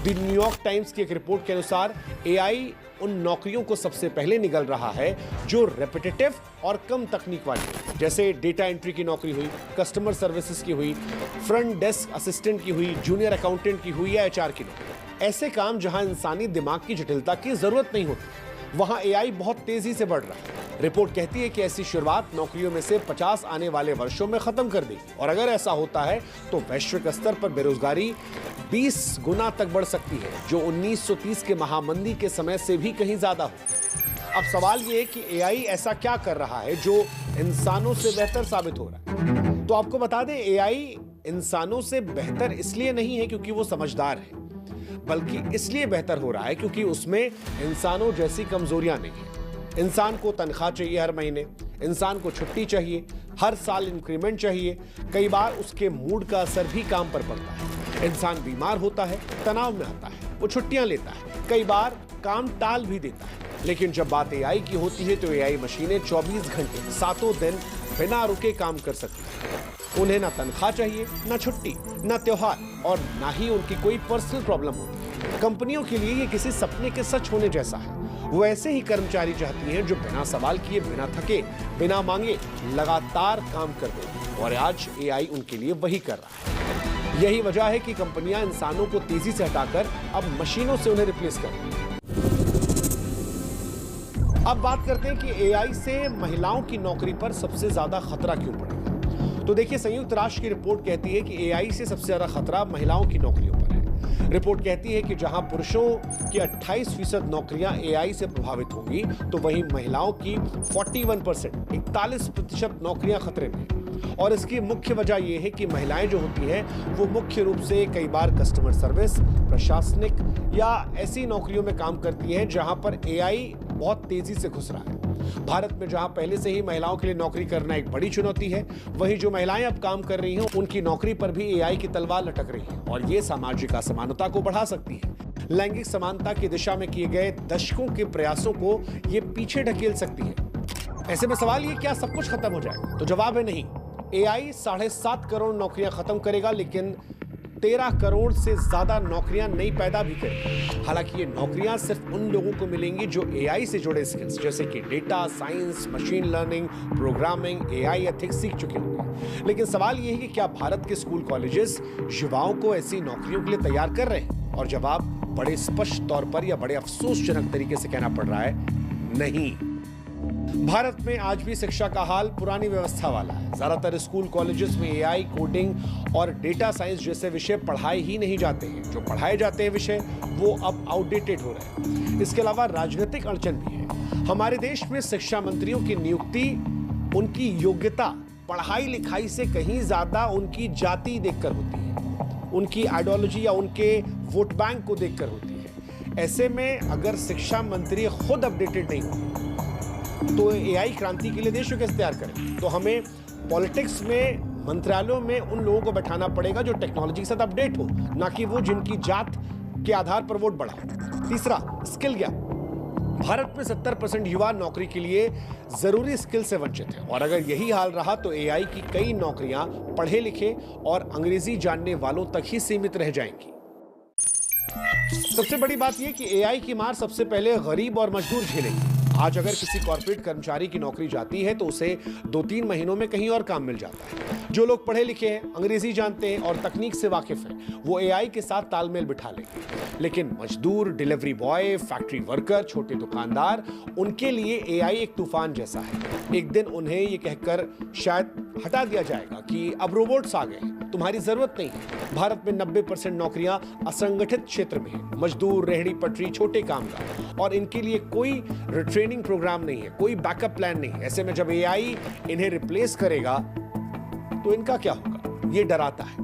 The New York times की एक report के अनुसार एआई उन नौकरियों को सबसे पहले निगल रहा है जो रेपिटेटिव और कम तकनीक वाली है, जैसे डेटा एंट्री की नौकरी हुई, कस्टमर सर्विसेज की हुई, फ्रंट डेस्क असिस्टेंट की हुई, जूनियर अकाउंटेंट की हुई या एचआर की नौकरी। ऐसे काम जहां इंसानी दिमाग की जटिलता की जरूरत नहीं होती, वहां एआई बहुत तेजी से बढ़ रहा है। रिपोर्ट कहती है कि ऐसी शुरुआत नौकरियों में से 50 आने वाले वर्षों में खत्म कर देगी, और अगर ऐसा होता है तो वैश्विक स्तर पर बेरोजगारी 20 गुना तक बढ़ सकती है, जो 1930 के महामंदी के समय से भी कहीं ज्यादा हो। अब सवाल यह है कि एआई ऐसा क्या कर रहा है जो इंसानों से बेहतर साबित हो रहा है। तो आपको बता दें, एआई इंसानों से बेहतर इसलिए नहीं है क्योंकि वो समझदार है, बल्कि इसलिए बेहतर हो रहा है क्योंकि उसमें इंसानों जैसी कमजोरियां नहीं है। इंसान को तनख्वाह चाहिए हर महीने, इंसान को छुट्टी चाहिए, हर साल इंक्रीमेंट चाहिए, कई बार उसके मूड का असर भी काम पर पड़ता है। इंसान बीमार होता है, तनाव में आता है, वो छुट्टियां लेता है, कई बार काम टाल भी देता है। लेकिन जब बात एआई की होती है तो एआई मशीनें 24 घंटे 7 दिन बिना रुके काम कर सकती हैं। उन्हें ना तनख्वाह चाहिए, ना छुट्टी, ना त्योहार, और ना ही उनकी कोई पर्सनल प्रॉब्लम होती है। कंपनियों के लिए ये किसी सपने के सच होने जैसा है। वो ऐसे ही कर्मचारी चाहती हैं जो बिना सवाल किए, बिना थके, बिना मांगे लगातार काम कर दें, और आज एआई उनके लिए वही कर रहा है। यही वजह है कि कंपनियां इंसानों को तेजी से हटाकर अब मशीनों से उन्हें रिप्लेस कर रही हैं। अब बात करते हैं कि एआई से महिलाओं की नौकरी पर सबसे ज्यादा खतरा क्यों पड़ेगा। तो देखिए, संयुक्त राष्ट्र की रिपोर्ट कहती है कि एआई से सबसे ज्यादा खतरा महिलाओं की नौकरियों पर है। रिपोर्ट कहती है कि जहां पुरुषों की 28% नौकरियां एआई से प्रभावित होंगी, तो वहीं महिलाओं की 41% नौकरियां खतरे में हैं। और इसकी मुख्य वजह यह है कि महिलाएं जो होती हैं वो मुख्य रूप से कई बार कस्टमर सर्विस, प्रशासनिक या ऐसी नौकरियों में काम करती हैं जहां पर एआई बहुत तेजी से घुस रहा है। भारत में जहां पहले से ही महिलाओं के लिए नौकरी करना एक बड़ी चुनौती है, वहीं जो महिलाएं अब काम कर रही हैं उनकी नौकरी पर भी एआई की तलवार लटक रही है, और ये सामाजिक असमानता को बढ़ा सकती है। लैंगिक समानता की दिशा में किए गए दशकों के प्रयासों को ये पीछे ढकेल सकती है। ऐसे में सवाल ये, क्या सब कुछ खत्म हो जाएगा? तो जवाब है नहीं। एआई 7.5 करोड़ नौकरियां खत्म करेगा, लेकिन 13 करोड़ से ज्यादा नौकरियां नई पैदा भी करेगी। हालांकि ये नौकरियां सिर्फ उन लोगों को मिलेंगी जो एआई से जुड़े स्किल्स जैसे कि data science, machine learning, programming, AI ethics सीख चुके होंगे। लेकिन सवाल ये है कि क्या भारत के स्कूल कॉलेजेस युवाओं को ऐसी नौकरियों के लिए तैयार कर रहे हैं? और जवाब बड़े स्पष्ट तौर पर या बड़े अफसोसजनक तरीके से कहना पड़ रहा है, नहीं। भारत में आज भी शिक्षा का हाल पुरानी व्यवस्था वाला है। ज्यादातर स्कूल कॉलेजेस में एआई, कोडिंग और डेटा साइंस जैसे विषय पढ़ाए ही नहीं जाते हैं। जो पढ़ाए जाते हैं विषय वो अब आउटडेटेड हो रहे हैं। इसके अलावा राजनीतिक अड़चन भी है। हमारे देश में शिक्षा मंत्रियों की नियुक्ति उनकी योग्यता, पढ़ाई लिखाई से कहीं ज्यादा उनकी जाति देखकर होती है, उनकी आइडियोलॉजी या उनके वोट बैंक को देखकर होती है। ऐसे में अगर शिक्षा मंत्री खुद अपडेटेड नहीं हो तो एआई क्रांति के लिए देश को कैसे तैयार करें? तो हमें पॉलिटिक्स में, मंत्रालयों में उन लोगों को बैठाना पड़ेगा जो टेक्नोलॉजी के साथ अपडेट हो, ना कि वो जिनकी जात के आधार पर वोट बढ़ाओ। तीसरा, स्किल गैप। भारत में 70% युवा नौकरी के लिए जरूरी स्किल से वंचित है, और अगर यही हाल रहा तो एआई की कई नौकरियां पढ़े लिखे और अंग्रेजी जानने वालों तक ही सीमित रह जाएंगी। सबसे बड़ी बात यह कि एआई की मार सबसे पहले गरीब और मजदूर झेलेंगे। आज अगर किसी कॉर्पोरेट कर्मचारी की नौकरी जाती है तो उसे 2-3 महीनों में कहीं और काम मिल जाता है। जो लोग पढ़े लिखे हैं, अंग्रेजी जानते हैं और तकनीक से वाकिफ हैं, वो एआई के साथ तालमेल बिठा लेंगे। लेकिन मजदूर, डिलीवरी बॉय, फैक्ट्री वर्कर, छोटे दुकानदार, उनके लिए एआई एक तूफान जैसा है। एक दिन उन्हें ये कहकर शायद हटा दिया जाएगा कि अब रोबोट्स आ गए, तुम्हारी जरूरत नहीं है। भारत में 90% नौकरियां असंगठित क्षेत्र में है। मजदूर, रेहड़ी पटरी, छोटे कामगार, और इनके लिए कोई रिट्रेनिंग प्रोग्राम नहीं है, कोई बैकअप प्लान नहीं है। ऐसे में जब एआई इन्हें रिप्लेस करेगा तो इनका क्या होगा? ये डराता है।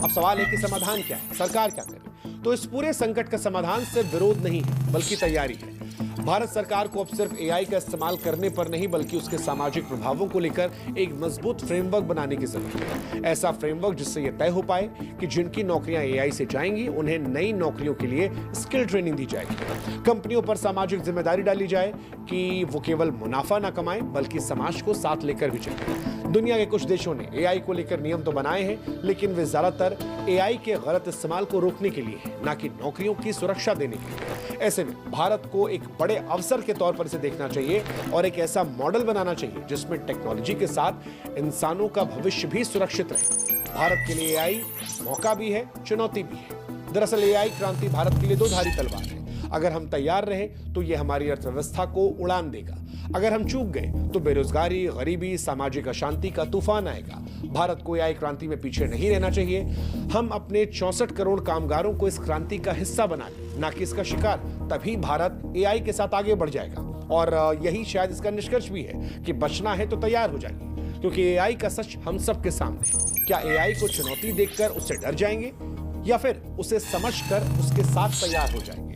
अब सवाल है कि समाधान क्या है, सरकार क्या करे? तो इस पूरे संकट का समाधान सिर्फ विरोध नहीं है, बल्कि तैयारी है। भारत सरकार को अब सिर्फ एआई का इस्तेमाल करने पर नहीं बल्कि उसके सामाजिक प्रभावों को लेकर एक मजबूत फ्रेमवर्क बनाने की जरूरत है। ऐसा फ्रेमवर्क जिससे यह तय हो पाए कि जिनकी नौकरियां एआई से जाएंगी उन्हें नई नौकरियों के लिए स्किल ट्रेनिंग दी जाएगी। कंपनियों पर सामाजिक जिम्मेदारी डाली जाए कि वो केवल मुनाफा ना कमाएं बल्कि समाज को साथ लेकर भी चलें। दुनिया के कुछ देशों ने एआई को लेकर नियम तो बनाए हैं, लेकिन वे ज्यादातर एआई के गलत इस्तेमाल को रोकने के लिए है, ना कि नौकरियों की सुरक्षा देने के लिए। ऐसे में भारत को एक बड़े अवसर के तौर पर इसे देखना चाहिए और एक ऐसा मॉडल बनाना चाहिए जिसमें टेक्नोलॉजी के साथ इंसानों का भविष्य भी सुरक्षित रहे। भारत के लिए एआई मौका भी है, चुनौती भी है। दरअसल एआई क्रांति भारत के लिए दो धारी तलवार है। अगर हम तैयार रहे तो यह हमारी अर्थव्यवस्था को उड़ान देगा। अगर हम चूक गए तो बेरोजगारी, गरीबी, सामाजिक अशांति का तूफान आएगा। भारत को एआई क्रांति में पीछे नहीं रहना चाहिए। हम अपने 64 करोड़ कामगारों को इस क्रांति का हिस्सा बना लें, ना कि इसका शिकार। तभी भारत एआई के साथ आगे बढ़ जाएगा। और यही शायद इसका निष्कर्ष भी है कि बचना है तो तैयार हो जाइए, क्योंकि एआई का सच हम सबके सामने है। क्या एआई को चुनौती देखकर उससे डर जाएंगे या फिर उसे समझकर उसके साथ तैयार हो जाएंगे?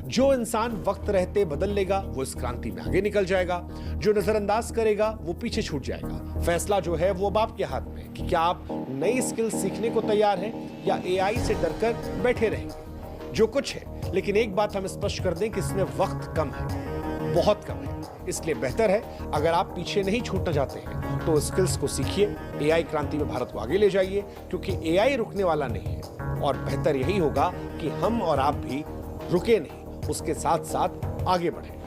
जो इंसान वक्त रहते बदल लेगा वो इस क्रांति में आगे निकल जाएगा। जो नजरअंदाज करेगा वो पीछे छूट जाएगा। फैसला जो है वो अब आपके हाथ में है कि क्या आप नई स्किल सीखने को तैयार हैं या एआई से डरकर बैठे रहेंगे। जो कुछ है, लेकिन एक बात हम स्पष्ट कर दें कि इसमें वक्त कम है, बहुत कम है। इसलिए बेहतर है अगर आप पीछे नहीं छूटना चाहते हैं तो स्किल्स को सीखिए, एआई क्रांति में भारत को आगे ले जाइए, क्योंकि एआई रुकने वाला नहीं है। और बेहतर यही होगा कि हम और आप भी रुके नहीं, उसके साथ साथ आगे बढ़ें।